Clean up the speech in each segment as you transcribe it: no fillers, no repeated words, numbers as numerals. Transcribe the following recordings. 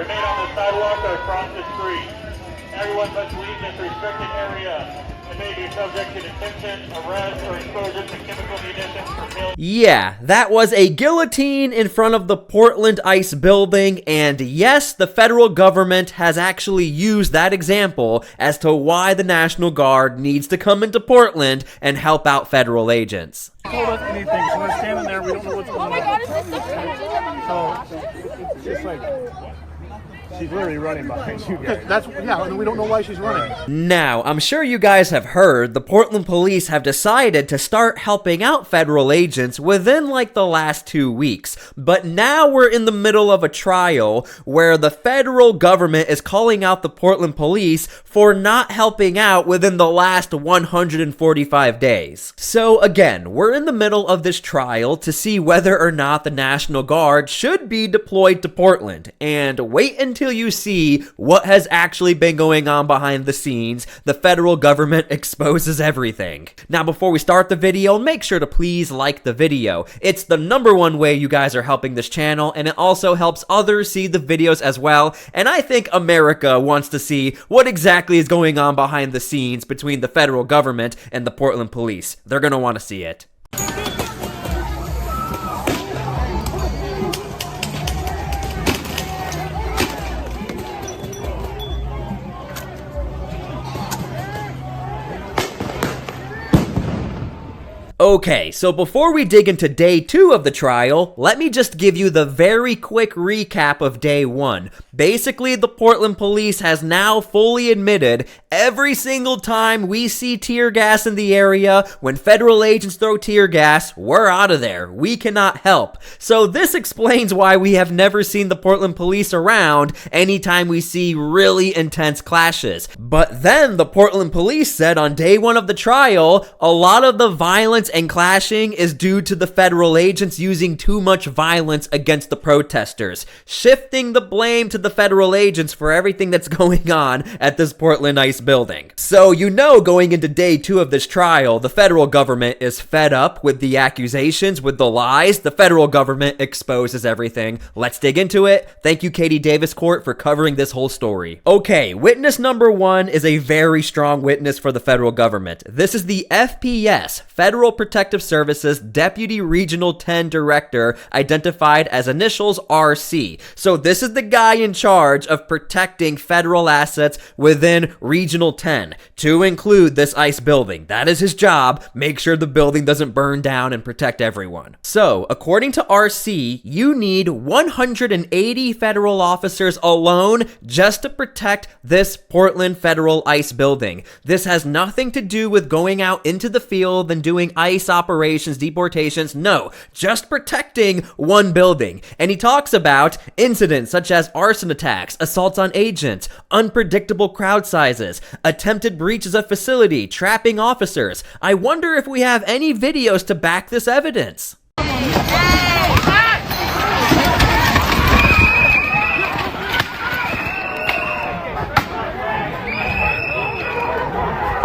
remain on the sidewalk or across the street. Everyone must leave this restricted area and may be subject to detention, arrest, or exposure to chemical munitions for failure. Yeah, that was a guillotine in front of the Portland ICE building, and yes, the federal government has actually used that example as to why the National Guard needs to come into Portland and help out federal agents. Told us anything, so we're standing there, we don't know what's going on. Oh my God, is this so it's just like she's literally running behind you guys. And we don't know why she's running. Now, I'm sure you guys have heard the Portland police have decided to start helping out federal agents within like the last 2 weeks. But now we're in the middle of a trial where the federal government is calling out the Portland police for not helping out within the last 145 days. So again, we're in the middle of this trial to see whether or not the National Guard should be deployed to Portland. And wait until you see what has actually been going on behind the scenes. The federal government exposes everything. Now, before we start the video, make sure to please like the video. It's the #1 way you guys are helping this channel, and it also helps others see the videos as well. And I think America wants to see what exactly is going on behind the scenes between the federal government and the Portland police. They're gonna want to see it. Okay, so before we dig into day 2 of the trial, let me just give you the very quick recap of day 1. Basically, the Portland police has now fully admitted every single time we see tear gas in the area, when federal agents throw tear gas, we're out of there. We cannot help. So this explains why we have never seen the Portland police around anytime we see really intense clashes. But then the Portland police said on day 1 of the trial, a lot of the violence and clashing is due to the federal agents using too much violence against the protesters, shifting the blame to the federal agents for everything that's going on at this Portland ICE building. So you know, going into day 2 of this trial, the federal government is fed up with the accusations, with the lies. The federal government exposes everything. Let's dig into it. Thank you, Katie Davis Court, for covering this whole story. Okay, witness #1 is a very strong witness for the federal government. This is the FPS, Federal Protective Services Deputy Regional 10 Director, identified as initials RC. So this is the guy in charge of protecting federal assets within Regional 10, to include this ICE building. That is his job. Make sure the building doesn't burn down and protect everyone. So, according to RC, you need 180 federal officers alone just to protect this Portland federal ICE building. This has nothing to do with going out into the field and doing ICE operations, deportations. No, just protecting one building. And he talks about incidents such as arson attacks, assaults on agents, unpredictable crowd sizes, attempted breaches of facility, trapping officers. I wonder if we have any videos to back this evidence.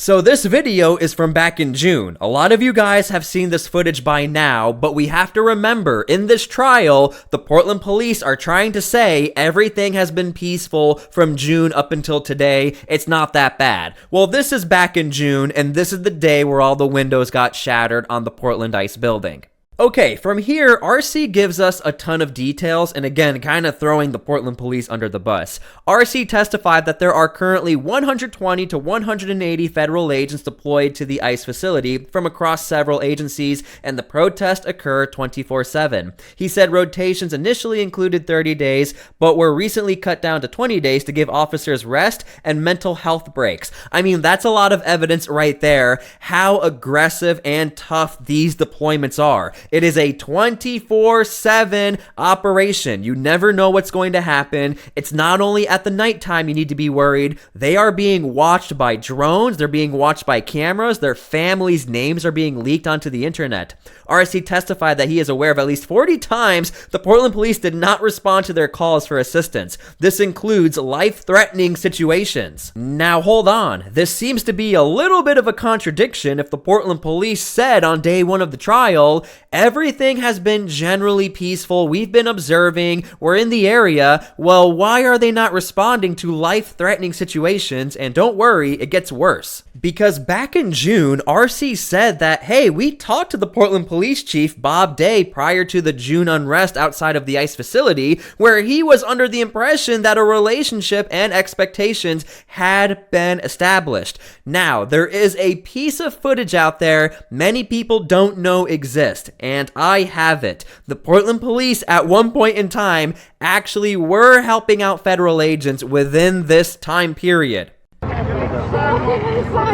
So this video is from back in June. A lot of you guys have seen this footage by now, but we have to remember, in this trial, the Portland police are trying to say everything has been peaceful from June up until today. It's not that bad. Well, this is back in June, and this is the day where all the windows got shattered on the Portland ICE building. Okay, from here, RC gives us a ton of details, and again, kind of throwing the Portland police under the bus. RC testified that there are currently 120 to 180 federal agents deployed to the ICE facility from across several agencies, and the protests occur 24/7. He said rotations initially included 30 days, but were recently cut down to 20 days to give officers rest and mental health breaks. I mean, that's a lot of evidence right there, how aggressive and tough these deployments are. It is a 24/7 operation. You never know what's going to happen. It's not only at the nighttime you need to be worried. They are being watched by drones. They're being watched by cameras. Their families' names are being leaked onto the internet. RC testified that he is aware of at least 40 times the Portland police did not respond to their calls for assistance. This includes life-threatening situations. Now hold on. This seems to be a little bit of a contradiction if the Portland police said on day 1 of the trial, Everything has been generally peaceful. We've been observing. We're in the area. Well, why are they not responding to life-threatening situations? And don't worry, it gets worse. Because back in June, RC said that, hey, we talked to the Portland Police Chief, Bob Day, prior to the June unrest outside of the ICE facility, where he was under the impression that a relationship and expectations had been established. Now, there is a piece of footage out there many people don't know exist, and I have it. The Portland Police, at one point in time, actually were helping out federal agents within this time period.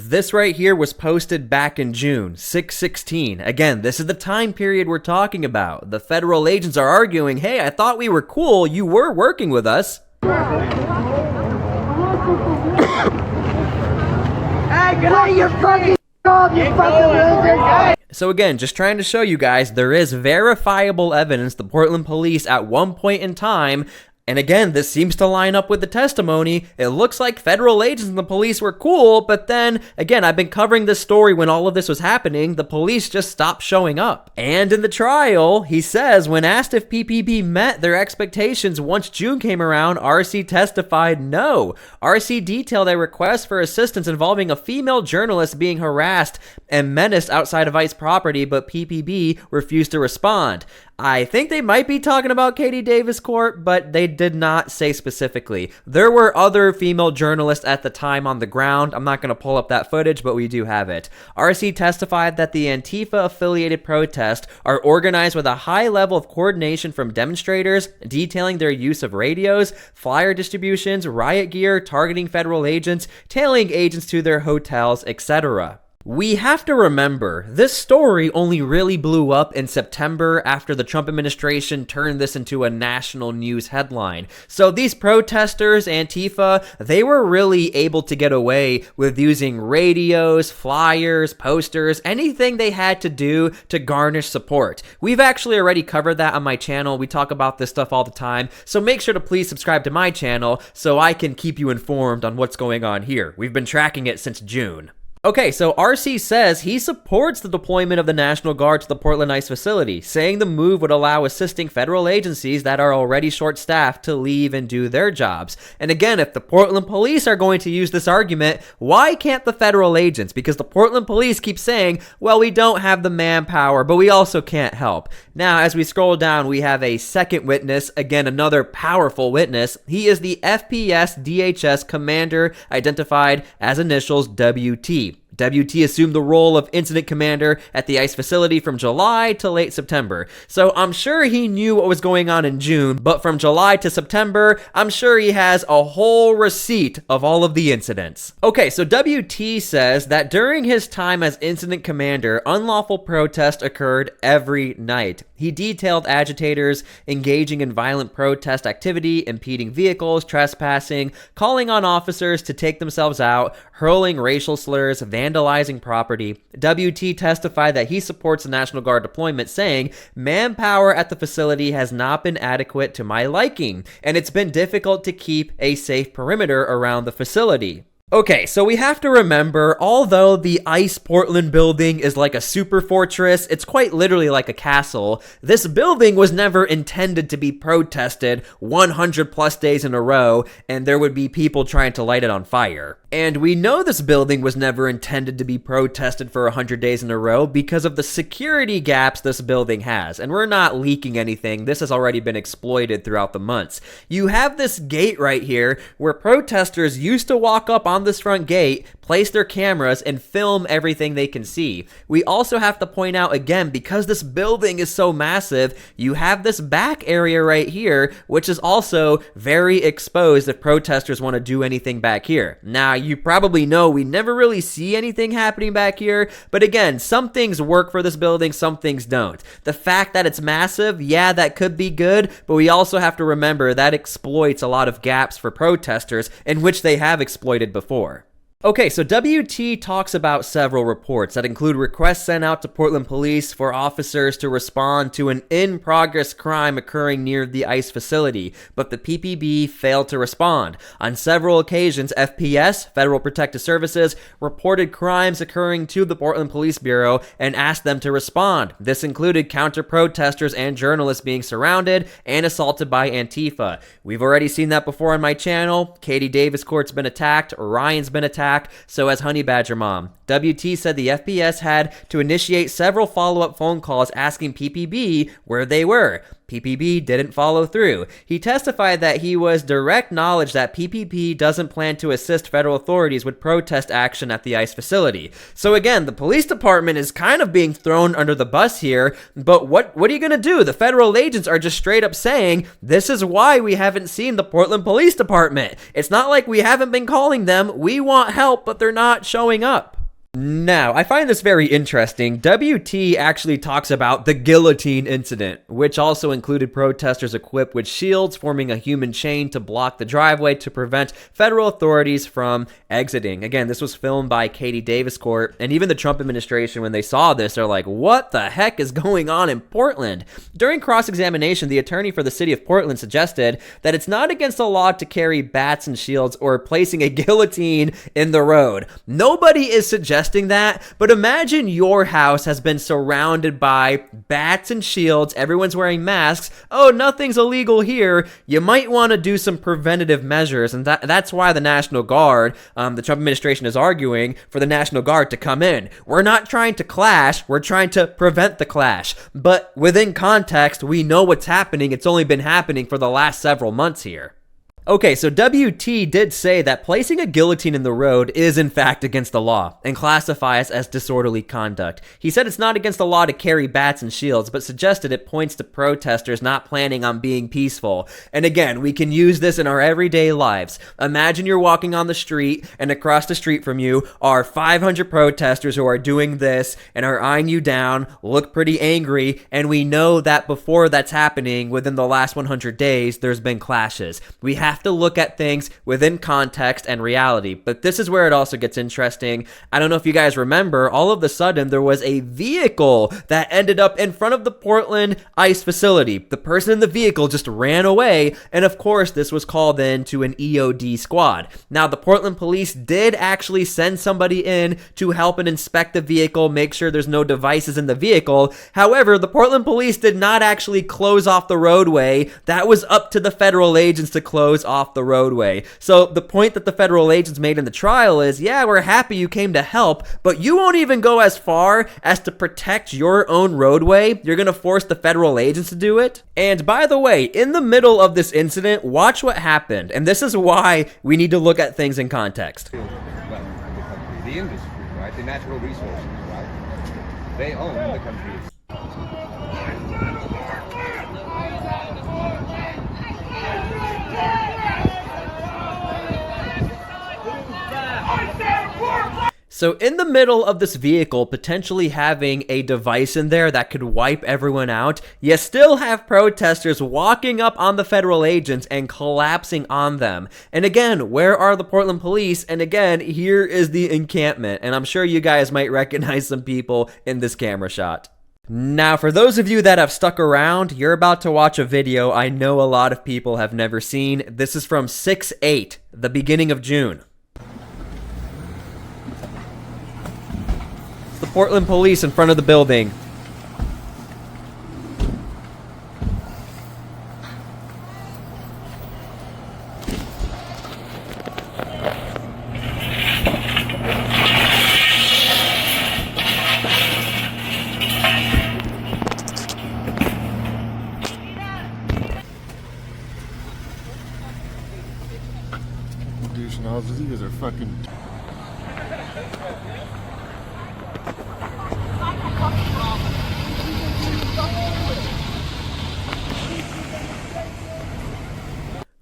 This right here was posted back in June, 6/16. Again, this is the time period we're talking about. The federal agents are arguing, hey, I thought we were cool, you were working with us. Hey, play your fucking job, you fucking loser! So again, just trying to show you guys, there is verifiable evidence the Portland Police at one point in time. And again, this seems to line up with the testimony. It looks like federal agents and the police were cool, but then, again, I've been covering this story when all of this was happening, the police just stopped showing up. And in the trial, he says, when asked if PPP met their expectations once June came around, RC testified no. RC detailed a request for assistance involving a female journalist being harassed and menaced outside of ICE property, but PPP refused to respond. I think they might be talking about Katie Davis Court, but they did not say specifically. There were other female journalists at the time on the ground. I'm not going to pull up that footage, but we do have it. RC testified that the Antifa-affiliated protests are organized with a high level of coordination from demonstrators, detailing their use of radios, flyer distributions, riot gear, targeting federal agents, tailing agents to their hotels, etc. We have to remember, this story only really blew up in September after the Trump administration turned this into a national news headline. So these protesters, Antifa, they were really able to get away with using radios, flyers, posters, anything they had to do to garnish support. We've actually already covered that on my channel. We talk about this stuff all the time. So make sure to please subscribe to my channel so I can keep you informed on what's going on here. We've been tracking it since June. Okay, so RC says he supports the deployment of the National Guard to the Portland ICE facility, saying the move would allow assisting federal agencies that are already short-staffed to leave and do their jobs. And again, if the Portland Police are going to use this argument, why can't the federal agents? Because the Portland Police keep saying, well, we don't have the manpower, but we also can't help. Now, as we scroll down, we have a second witness, again, another powerful witness. He is the FPS DHS commander, identified as initials WT. WT assumed the role of incident commander at the ICE facility from July to late September. So I'm sure he knew what was going on in June, but from July to September, I'm sure he has a whole receipt of all of the incidents. Okay, so WT says that during his time as incident commander, unlawful protest occurred every night. He detailed agitators engaging in violent protest activity, impeding vehicles, trespassing, calling on officers to take themselves out, hurling racial slurs, vandalizing property. WT testified that he supports the National Guard deployment, saying, manpower at the facility has not been adequate to my liking, and it's been difficult to keep a safe perimeter around the facility. Okay, so we have to remember, although the ICE Portland building is like a super fortress, it's quite literally like a castle, this building was never intended to be protested 100 plus days in a row, and there would be people trying to light it on fire. And we know this building was never intended to be protested for 100 days in a row because of the security gaps this building has. And we're not leaking anything. This has already been exploited throughout the months. You have this gate right here where protesters used to walk up on this front gate, place their cameras, and film everything they can see. We also have to point out again, because this building is so massive, you have this back area right here, which is also very exposed if protesters want to do anything back here. Now, you probably know we never really see anything happening back here, but again, some things work for this building, some things don't. The fact that it's massive, yeah, that could be good, but we also have to remember that exploits a lot of gaps for protesters in which they have exploited before. Okay, so WT talks about several reports that include requests sent out to Portland police for officers to respond to an in-progress crime occurring near the ICE facility, but the PPB failed to respond. On several occasions, FPS, Federal Protective Services, reported crimes occurring to the Portland Police Bureau and asked them to respond. This included counter-protesters and journalists being surrounded and assaulted by Antifa. We've already seen that before on my channel. Katie Davis Court's been attacked, Ryan's been attacked, so has Honey Badger Mom. WT said the FPS had to initiate several follow-up phone calls asking PPB where they were. PPB didn't follow through. He testified that he was direct knowledge that PPB doesn't plan to assist federal authorities with protest action at the ICE facility. So again, the police department is kind of being thrown under the bus here, but what are you going to do? The federal agents are just straight up saying, this is why we haven't seen the Portland Police Department. It's not like we haven't been calling them. We want help, but they're not showing up. Now, I find this very interesting. WT actually talks about the guillotine incident, which also included protesters equipped with shields forming a human chain to block the driveway to prevent federal authorities from exiting. Again, this was filmed by Katie Davis Court, and even the Trump administration, when they saw this, they're like, what the heck is going on in Portland? During cross-examination, the attorney for the city of Portland suggested that it's not against the law to carry bats and shields or placing a guillotine in the road. Nobody is suggesting that, but imagine your house has been surrounded by bats and shields, everyone's wearing masks, oh, nothing's illegal here. You might want to do some preventative measures, and that's why the National Guard, the Trump administration is arguing for the National Guard to come in. We're not trying to clash, we're trying to prevent the clash, but within context, we know what's happening. It's only been happening for the last several months here. Okay, so WT did say that placing a guillotine in the road is in fact against the law and classifies as disorderly conduct. He said it's not against the law to carry bats and shields, but suggested it points to protesters not planning on being peaceful. And again, we can use this in our everyday lives. Imagine you're walking on the street and across the street from you are 500 protesters who are doing this and are eyeing you down, look pretty angry, and we know that before that's happening, within the last 100 days, there's been clashes. We have to look at things within context and reality, but this is where it also gets interesting. I don't know if you guys remember, all of a sudden there was a vehicle that ended up in front of the Portland ICE facility. The person in the vehicle just ran away, and of course this was called in to an EOD squad. Now the Portland police did actually send somebody in to help and inspect the vehicle, make sure there's no devices in the vehicle. However, the Portland police did not actually close off the roadway. That was up to the federal agents to close off the roadway. So the point that the federal agents made in the trial is, yeah, we're happy you came to help, but you won't even go as far as to protect your own roadway. You're gonna force the federal agents to do it. And by the way, in the middle of this incident, watch what happened. And this is why we need to look at things in context. Well, the industry, right? The natural resources, right? They own the country. So in the middle of this vehicle potentially having a device in there that could wipe everyone out, you still have protesters walking up on the federal agents and collapsing on them. And again, where are the Portland police? And again, here is the encampment. And I'm sure you guys might recognize some people in this camera shot. Now, for those of you that have stuck around, you're about to watch a video I know a lot of people have never seen. This is from 6/8, the beginning of June. The Portland police in front of the building. These are fucking.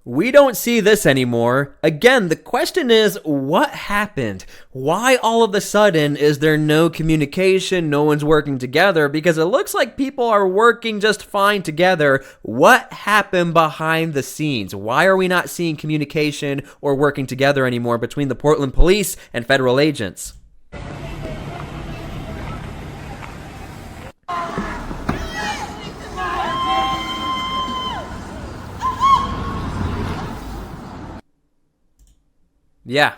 We don't see this anymore. Again, the question is, what happened? Why all of a sudden is there no communication? No one's working together? Because it looks like people are working just fine together. What happened behind the scenes? Why are we not seeing communication or working together anymore between the Portland police and federal agents? Yeah,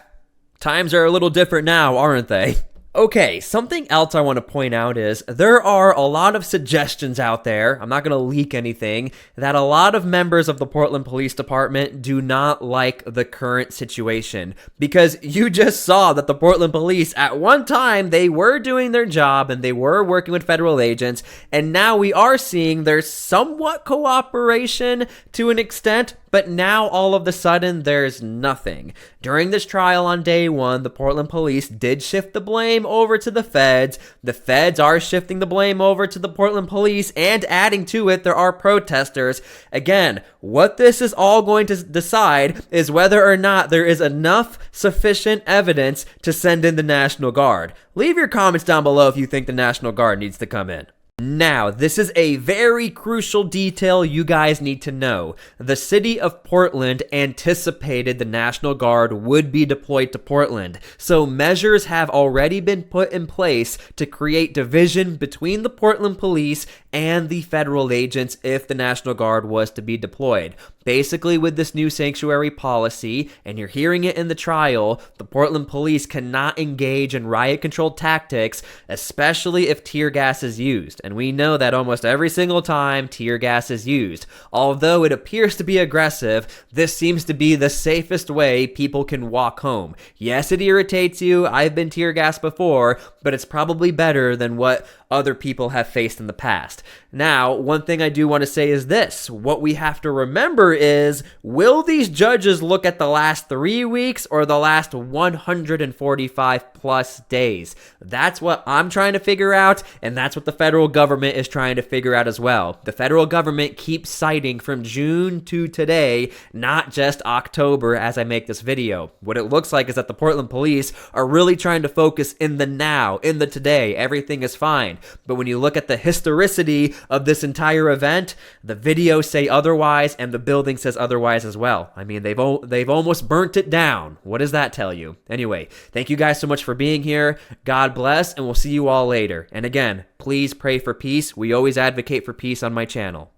times are a little different now, aren't they? Okay, something else I want to point out is there are a lot of suggestions out there, I'm not going to leak anything, that a lot of members of the Portland Police Department do not like the current situation. Because you just saw that the Portland Police, at one time, they were doing their job and they were working with federal agents, and now we are seeing there's somewhat cooperation to an extent, but now all of a sudden there's nothing. During this trial on day one, the Portland Police did shift the blame over to the feds. The feds are shifting the blame over to the Portland Police, and adding to it, there are protesters. Again, what this is all going to decide is whether or not there is enough sufficient evidence to send in the National Guard. Leave your comments down below if you think the National Guard needs to come in. Now, this is a very crucial detail you guys need to know. The city of Portland anticipated the National Guard would be deployed to Portland, so measures have already been put in place to create division between the Portland police and the federal agents if the National Guard was to be deployed. Basically, with this new sanctuary policy, and you're hearing it in the trial, the Portland police cannot engage in riot-controlled tactics, especially if tear gas is used. And we know that almost every single time tear gas is used. Although it appears to be aggressive, this seems to be the safest way people can walk home. Yes, it irritates you. I've been tear gassed before, but it's probably better than what other people have faced in the past. Now, one thing I do want to say is this. What we have to remember is, will these judges look at the last 3 weeks or the last 145 plus days? That's what I'm trying to figure out, and that's what the federal government is trying to figure out as well. The federal government keeps citing from June to today, not just October as I make this video. What it looks like is that the Portland police are really trying to focus in the now, in the today. Everything is fine. But when you look at the historicity of this entire event, the videos say otherwise and the building says otherwise as well. I mean, they've almost burnt it down. What does that tell you? Anyway, thank you guys so much for being here. God bless, and we'll see you all later. And again, please pray for peace. We always advocate for peace on my channel.